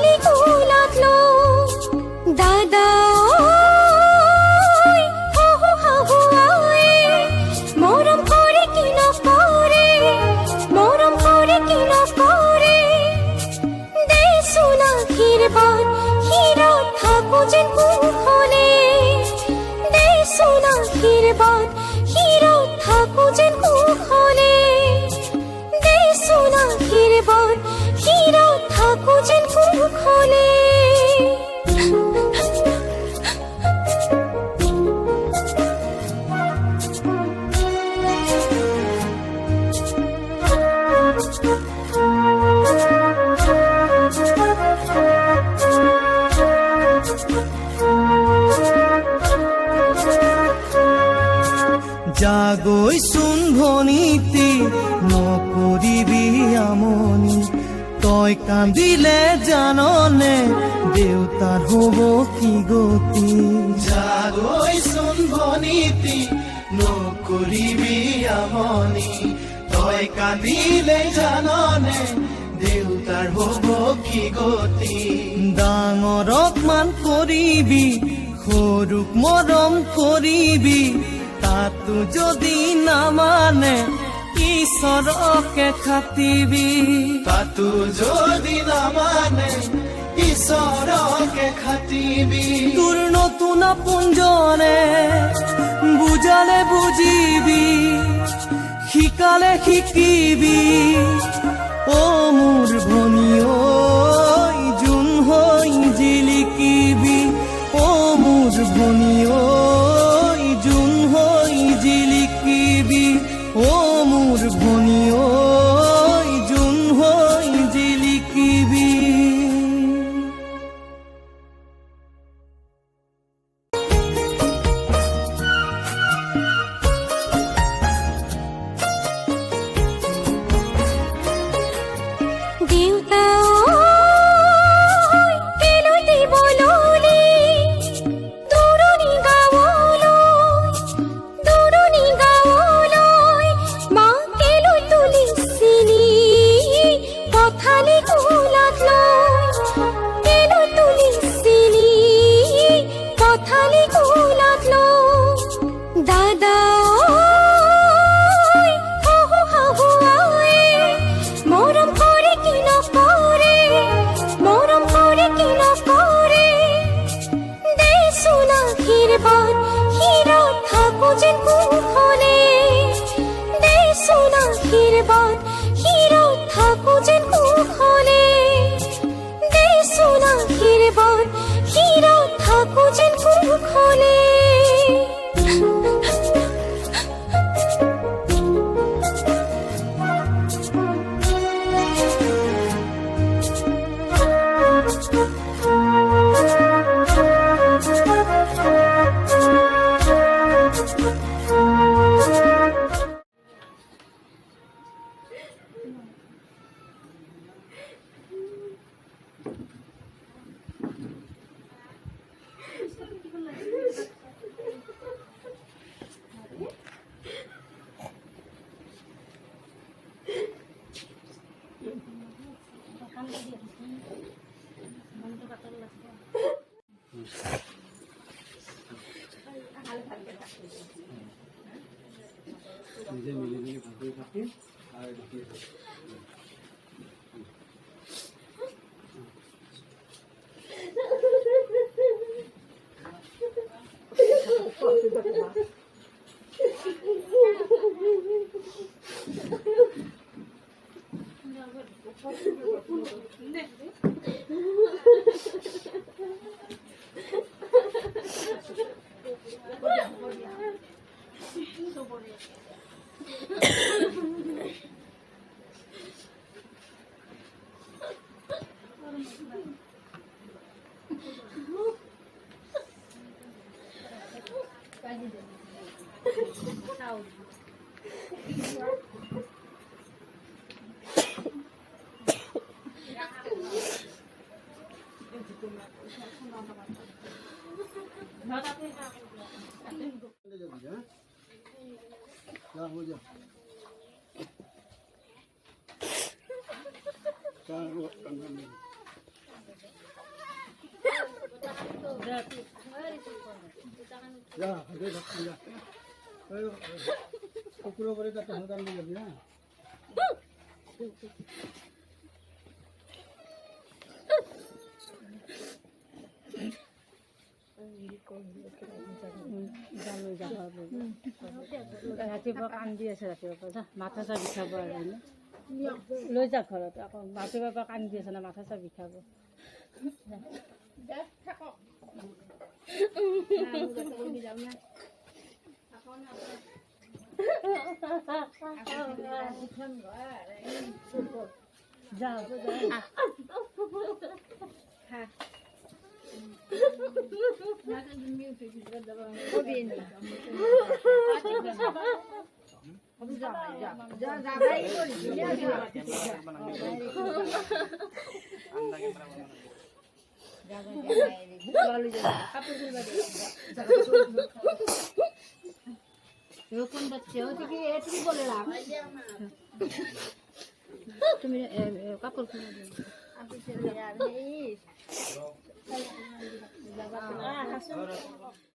কথালি কুলাতলো দাদা হাহু হাহু আয়ে মরম করে কি নকরে মরম করে কি নকরে দে সোনা হিরবান হিরা থাকো যেন কুখনে দে সোনা হিরবান হিরা থাকো যেন কুখনে দে সোনা হিরবান হিরা থাকো যেন কুখনে জাগৈ চোন ভনীতি নকৰিবি আমনি তই কান্দিলে জাননে দেউতাৰ হ'ব কি গতি জাগৈ চোন ভনীতি নকৰিবি আমনি তই কান্দিলে জাননে দেউতাৰ হ'ব কি গতি ডাঙৰক মান কৰিবি সৰুক মৰম কৰিবি তাতো যদি নামানে ঈশ্বৰকে খাটিবি তাতো যদি নামানে ঈশ্বৰকে খাটিবি তোৰ নতুন আপোনজনে বুজালে বুজিবি শিকালে শিকিবি অ মোৰ ভনী ঐ জোন হৈ জিলিকিবি অ মোৰ ভনী ঐ জোন হৈ জিলিকিবি অ মোৰ ভনী ঐ জোন হৈ জিলিকিবি deuta keloi dibo loli duroni gaoloi ma keloi tulisini কথালি কুলাতলো keloi tulisini কথালি কুলাতলো দাদা হাহু হাহু আয়ে মরম করে কি নকরে মরম করে কি নকরে দে সোনা হিরবান হিরা থাকো যেন কুখনে দে সোনা হিরবান হিরা থাকো যেন কুখনে দে সোনা হিরবান হিরা থাকো যেন কুখনে নিজে মিলি মিলি ভালকৈ থাকি আৰু যা হাতে ধৰ যা ওই কুকুৰ কৰে তো সন্তান দিয়ে যাবি না ৰাতিপুৱা কান্দি আছে ৰাতিপুৱা মাথা চাহ বিষাব আৰু লৈ যা ঘৰত আকৌ ৰাতিপুৱাৰ পৰা কান্দি আছে না মাথা চাহ বিষাব তুমি কাপড় খুলে